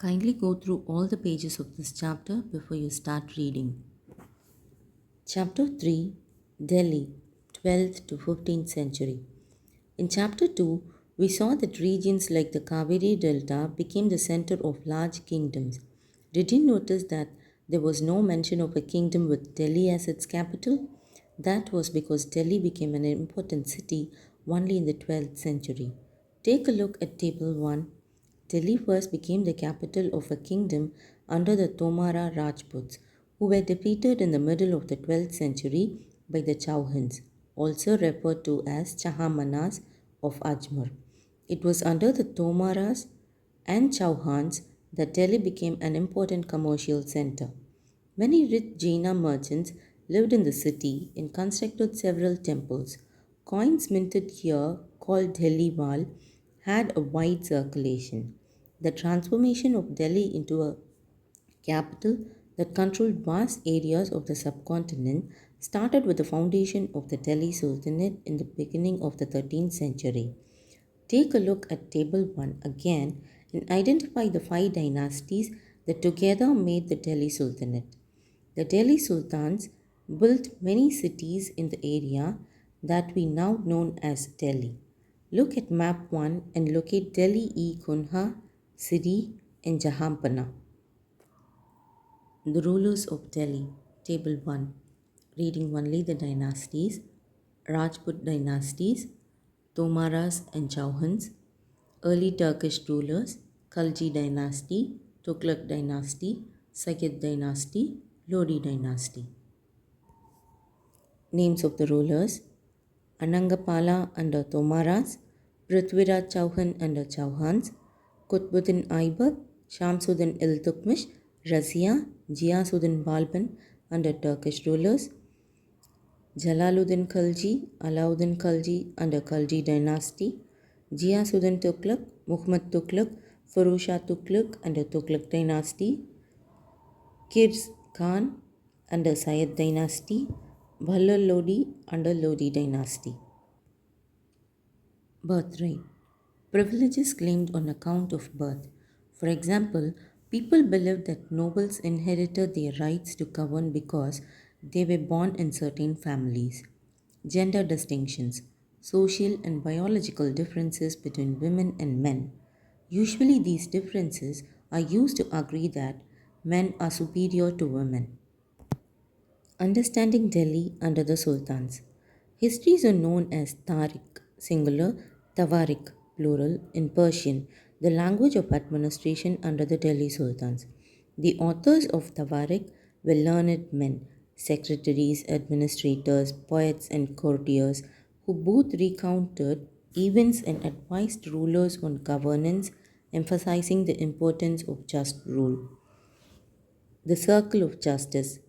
Kindly go through all the pages of this chapter before you start reading. Chapter 3, Delhi, 12th to 15th century. In Chapter 2, we saw that regions like the Kaveri Delta became the center of large kingdoms. Did you notice that there was no mention of a kingdom with Delhi as its capital? That was because Delhi became an important city only in the 12th century. Take a look at Table 1. Delhi first became the capital of a kingdom under the Tomara Rajputs, who were defeated in the middle of the 12th century by the Chauhans, also referred to as Chahamanas of Ajmer. It was under the Tomaras and Chauhans that Delhi became an important commercial center. Many rich Jaina merchants lived in the city and constructed several temples. Coins minted here, called Delhi Wal, had a wide circulation. The transformation of Delhi into a capital that controlled vast areas of the subcontinent started with the foundation of the Delhi Sultanate in the beginning of the 13th century. Take a look at Table 1 again and identify the five dynasties that together made the Delhi Sultanate. The Delhi Sultans built many cities in the area that we now know as Delhi. Look at map 1 and locate Delhi-e-Kunha, Siri and Jahanpana. The rulers of Delhi, Table 1, reading only the dynasties: Rajput dynasties, Tomaras and Chauhans, early Turkish rulers, Khalji dynasty, Tughlaq dynasty, Sayyid dynasty, Lodi dynasty. Names of the rulers: Anangapala under Tomaras, Prithviraj Chauhan under Chauhans, Qutbuddin Aibak, Shamsuddin Iltutmish, Razia, Ghiyasuddin Balban under Turkish rulers, Jalaluddin Khalji, Alauddin Khalji under Khalji dynasty, Ghiyasuddin Tughlaq, Muhammad Tughlaq, Firuz Tughlaq under Tughlaq dynasty, Kirs Khan under Sayyid dynasty, Bhalal Lodi under Lodi dynasty. Birthright. Privileges claimed on account of birth. For example, people believed that nobles inherited their rights to govern because they were born in certain families. Gender distinctions. Social and biological differences between women and men. Usually, these differences are used to agree that men are superior to women. Understanding Delhi under the Sultans. Histories are known as Tariq, singular, Tawarik, plural, in Persian, the language of administration under the Delhi Sultans. The authors of Tawarik were learned men, secretaries, administrators, poets, and courtiers who both recounted events and advised rulers on governance, emphasizing the importance of just rule. The Circle of Justice.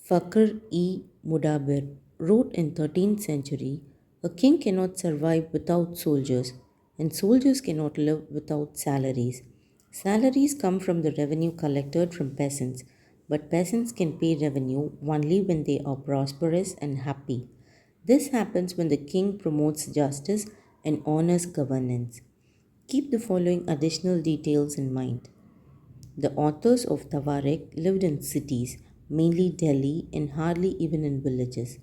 Fakhr-e-Mudabir wrote in 13th century, a king cannot survive without soldiers, and soldiers cannot live without salaries. Salaries come from the revenue collected from peasants, but peasants can pay revenue only when they are prosperous and happy. This happens when the king promotes justice and honors governance. Keep the following additional details in mind. The authors of Tawarik lived in cities, mainly Delhi, and hardly even in villages.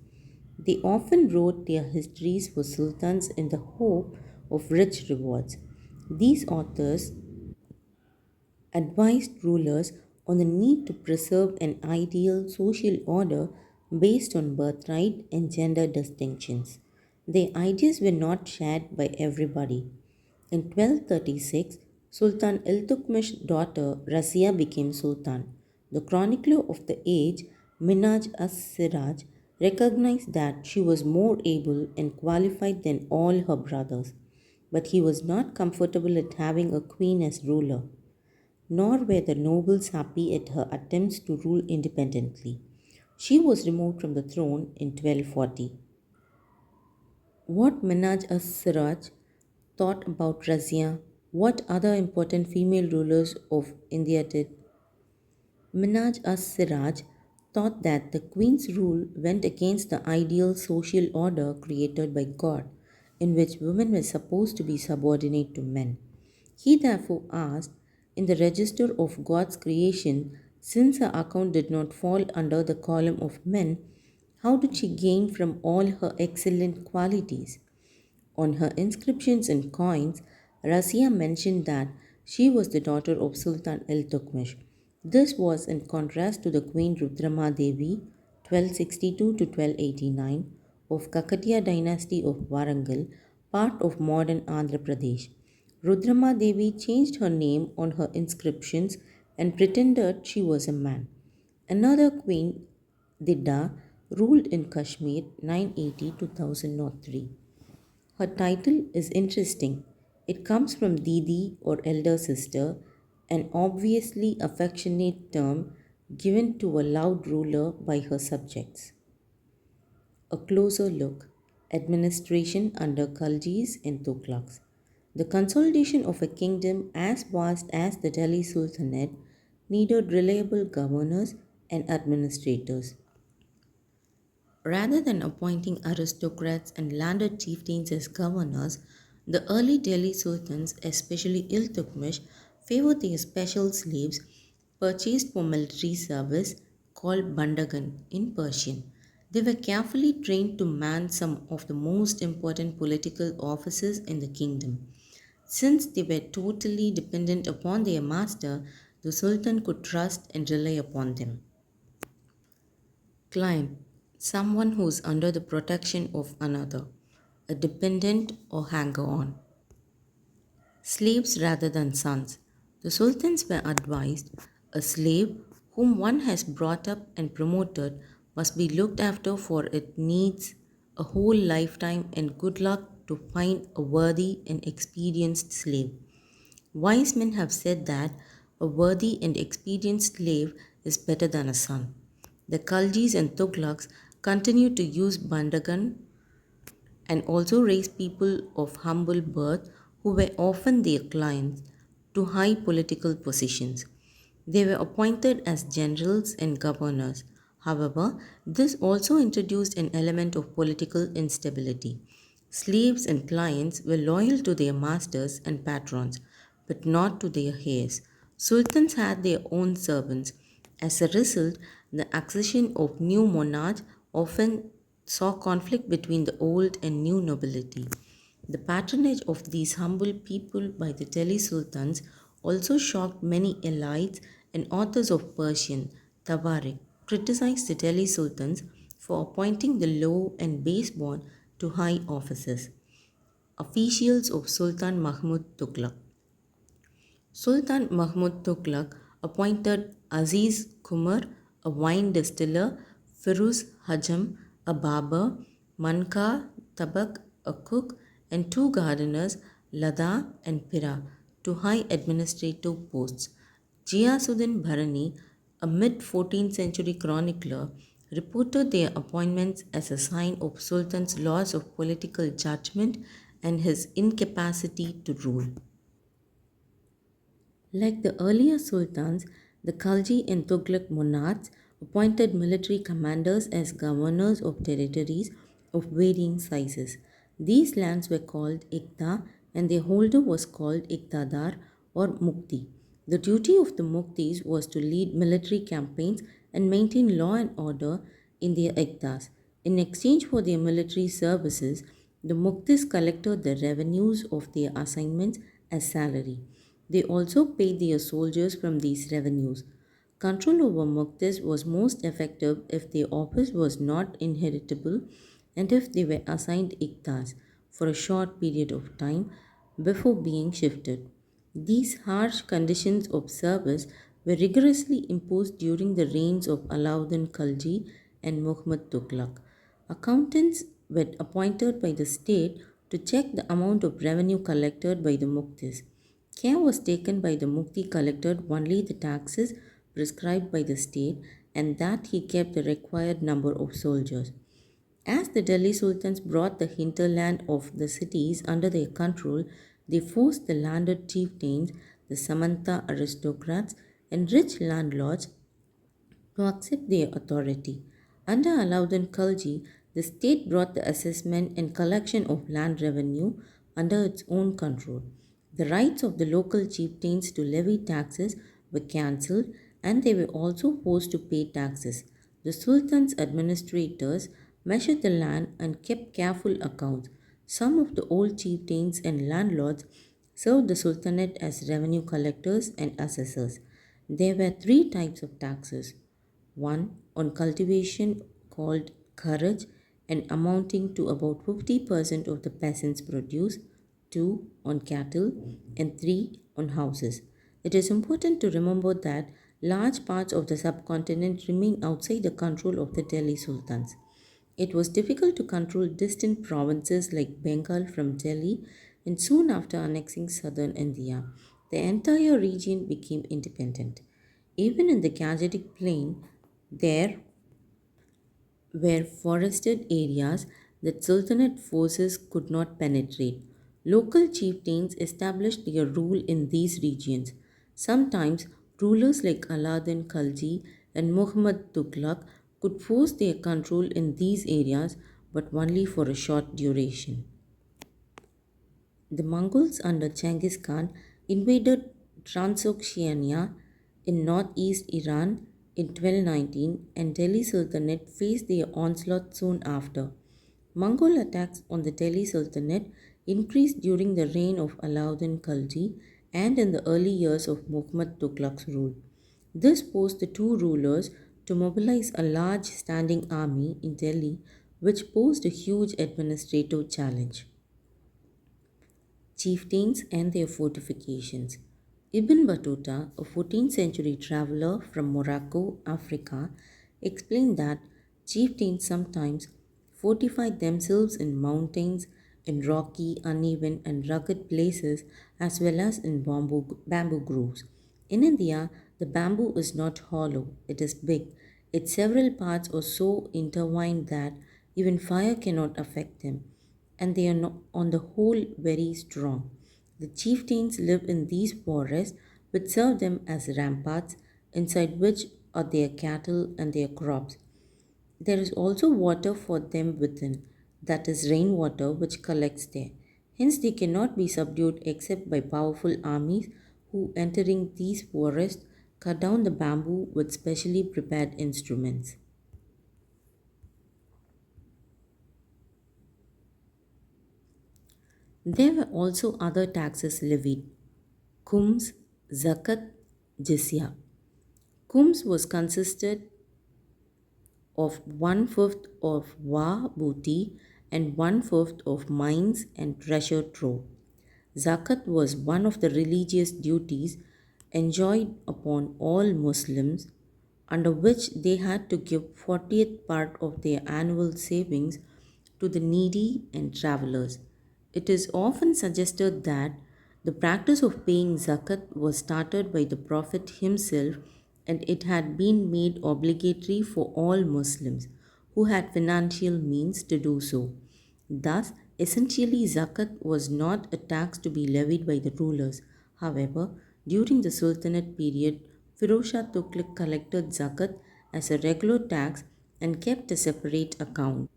They often wrote their histories for sultans in the hope of rich rewards. These authors advised rulers on the need to preserve an ideal social order based on birthright and gender distinctions. Their ideas were not shared by everybody. In 1236, Sultan Iltutmish's daughter Razia became Sultan. The chronicler of the age, Minaj as-Siraj, recognized that she was more able and qualified than all her brothers, but he was not comfortable at having a queen as ruler. Nor were the nobles happy at her attempts to rule independently. She was removed from the throne in 1240. What Minaj as-Siraj thought about Razia, what other important female rulers of India did. Minaj as-Siraj thought that the queen's rule went against the ideal social order created by God, in which women were supposed to be subordinate to men. He therefore asked in the register of God's creation, since her account did not fall under the column of men, how did she gain from all her excellent qualities? On her inscriptions and coins, Razia mentioned that she was the daughter of Sultan Iltutmish. This was in contrast to the Queen Rudrama Devi, 1262 to 1289, of Kakatiya dynasty of Warangal, part of modern Andhra Pradesh. Rudrama Devi changed her name on her inscriptions and pretended she was a man. Another queen, Didda, ruled in Kashmir 980 to 1003. Her title is interesting. It comes from Didi or elder sister, an obviously affectionate term given to a loud ruler by her subjects. A closer look. Administration under Khaljis and Tughlaqs. The consolidation of a kingdom as vast as the Delhi Sultanate needed reliable governors and administrators. Rather than appointing aristocrats and landed chieftains as governors, the early Delhi sultans, especially Iltutmish, favored their special slaves purchased for military service called bandagan in Persian. They were carefully trained to man some of the most important political offices in the kingdom. Since they were totally dependent upon their master, the sultan could trust and rely upon them. Client, someone who is under the protection of another, a dependent or hanger on. Slaves rather than sons. The sultans were advised a slave whom one has brought up and promoted must be looked after, for it needs a whole lifetime and good luck to find a worthy and experienced slave. Wise men have said that a worthy and experienced slave is better than a son. The Khaljis and Tughlaqs continued to use bandagan and also raise people of humble birth who were often their clients to high political positions. They were appointed as generals and governors. However, this also introduced an element of political instability. Slaves and clients were loyal to their masters and patrons, but not to their heirs. Sultans had their own servants. As a result, the accession of new monarchs often saw conflict between the old and new nobility. The patronage of these humble people by the Delhi sultans also shocked many elites, and authors of Persian, Tabarik, criticized the Delhi sultans for appointing the low and base born to high offices. Officials of Sultan Mahmud Tughlaq. Sultan Mahmud Tughlaq appointed Aziz Kumar, a wine distiller, Firuz Hajam, a barber, Manka Tabak, a cook, and two gardeners, Lada and Pira, to high administrative posts. Ghiyasuddin Bharani, a mid 14th century chronicler, reported their appointments as a sign of Sultan's loss of political judgment and his incapacity to rule. Like the earlier sultans, the Khalji and Tughlaq monarchs appointed military commanders as governors of territories of varying sizes. These lands were called Iqta and their holder was called Iqtadar or Mukti. The duty of the Muktis was to lead military campaigns and maintain law and order in their Iqtas. In exchange for their military services, the Muktis collected the revenues of their assignments as salary. They also paid their soldiers from these revenues. Control over Muktis was most effective if their office was not inheritable and if they were assigned iktas for a short period of time before being shifted. These harsh conditions of service were rigorously imposed during the reigns of Alauddin Khalji and Muhammad Tughlaq. Accountants were appointed by the state to check the amount of revenue collected by the Muktis. Care was taken by the Mukti collected only the taxes prescribed by the state and that he kept the required number of soldiers. As the Delhi Sultans brought the hinterland of the cities under their control, they forced the landed chieftains, the Samanta aristocrats, and rich landlords to accept their authority. Under Alauddin Khalji, the state brought the assessment and collection of land revenue under its own control. The rights of the local chieftains to levy taxes were cancelled and they were also forced to pay taxes. The Sultan's administrators measured the land and kept careful accounts. Some of the old chieftains and landlords served the Sultanate as revenue collectors and assessors. There were three types of taxes: one on cultivation called kharaj and amounting to about 50% of the peasants' produce, two on cattle, and three on houses. It is important to remember that large parts of the subcontinent remain outside the control of the Delhi sultans. It was difficult to control distant provinces like Bengal from Delhi, and soon after annexing southern India, the entire region became independent. Even in the Gangetic Plain, there were forested areas that Sultanate forces could not penetrate. Local chieftains established their rule in these regions. Sometimes rulers like Aladdin Khalji and Muhammad Tughlaq could force their control in these areas, but only for a short duration. The Mongols under Genghis Khan invaded Transoxiana in northeast Iran in 1219 and Delhi Sultanate faced their onslaught soon after. Mongol attacks on the Delhi Sultanate increased during the reign of Alauddin Khalji and in the early years of Muhammad Tughlaq's rule. This forced the two rulers to mobilize a large standing army in Delhi, which posed a huge administrative challenge. Chieftains and their fortifications. Ibn Battuta, a 14th century traveler from Morocco, Africa, explained that chieftains sometimes fortified themselves in mountains, in rocky, uneven, and rugged places, as well as in bamboo groves. In India, the bamboo is not hollow, it is big. Its several parts are so intertwined that even fire cannot affect them, and they are on the whole very strong. The chieftains live in these forests which serve them as ramparts, inside which are their cattle and their crops. There is also water for them within, that is rainwater which collects there. Hence they cannot be subdued except by powerful armies who, entering these forests, cut down the bamboo with specially prepared instruments. There were also other taxes levied: Khums, Zakat, Jizya. Khums was consisted of one-fifth of war booty and one-fifth of mines and treasure trove. Zakat was one of the religious duties enjoined upon all Muslims, under which they had to give 40th part of their annual savings to the needy and travelers. It is often suggested that the practice of paying zakat was started by the Prophet himself and it had been made obligatory for all Muslims who had financial means to do so. Thus, essentially, zakat was not a tax to be levied by the rulers. However, during the Sultanate period, Firoz Shah Tughlaq collected zakat as a regular tax and kept a separate account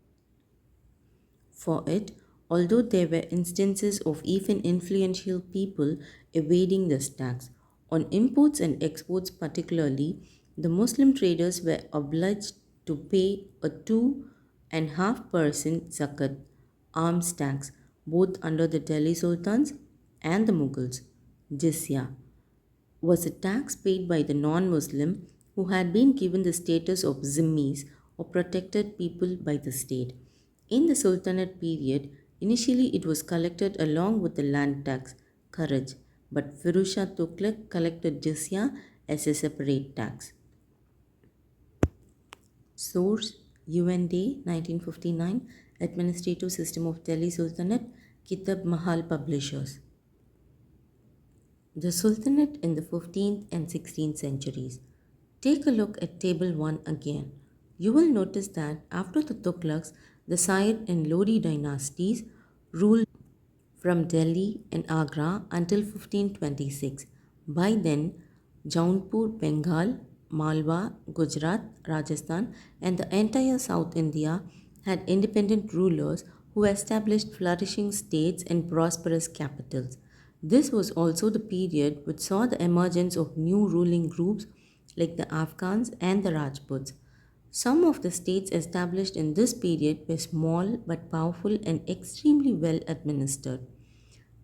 for it, although there were instances of even influential people evading this tax. On imports and exports, particularly, the Muslim traders were obliged to pay a 2.5% zakat, arms tax, both under the Delhi Sultans and the Mughals. Jizya was a tax paid by the non Muslim who had been given the status of zimmis or protected people by the state. In the Sultanate period, initially it was collected along with the land tax, kharaj, but Firuz Shah Tughlaq collected jizya as a separate tax. Source: UND 1959, Administrative System of Delhi Sultanate, Kitab Mahal Publishers. The Sultanate in the 15th and 16th centuries. Take a look at Table 1 again. You will notice that after the Tughlaqs, the Sayyid and Lodi dynasties ruled from Delhi and Agra until 1526. By then, Jaunpur, Bengal, Malwa, Gujarat, Rajasthan, and the entire South India had independent rulers who established flourishing states and prosperous capitals. This was also the period which saw the emergence of new ruling groups like the Afghans and the Rajputs. Some of the states established in this period were small but powerful and extremely well administered.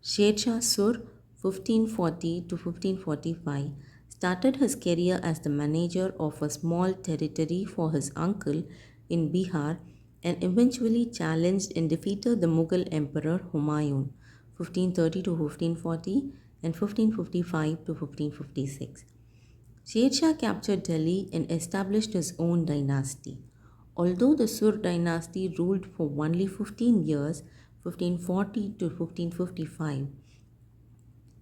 Sher Shah Sur, 1540 to 1545, started his career as the manager of a small territory for his uncle in Bihar and eventually challenged and defeated the Mughal Emperor Humayun, 1530 to 1540 and 1555 to 1556. Sher Shah captured Delhi and established his own dynasty. Although the Sur dynasty ruled for only 15 years, 1540 to 1555,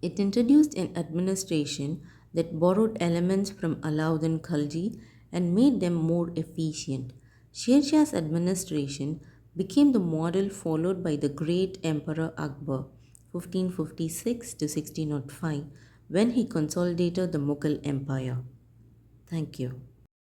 it introduced an administration that borrowed elements from Alauddin Khilji and made them more efficient. Sher Shah's administration became the model followed by the great Emperor Akbar, 1556 to 1605, when he consolidated the Mughal Empire. Thank you.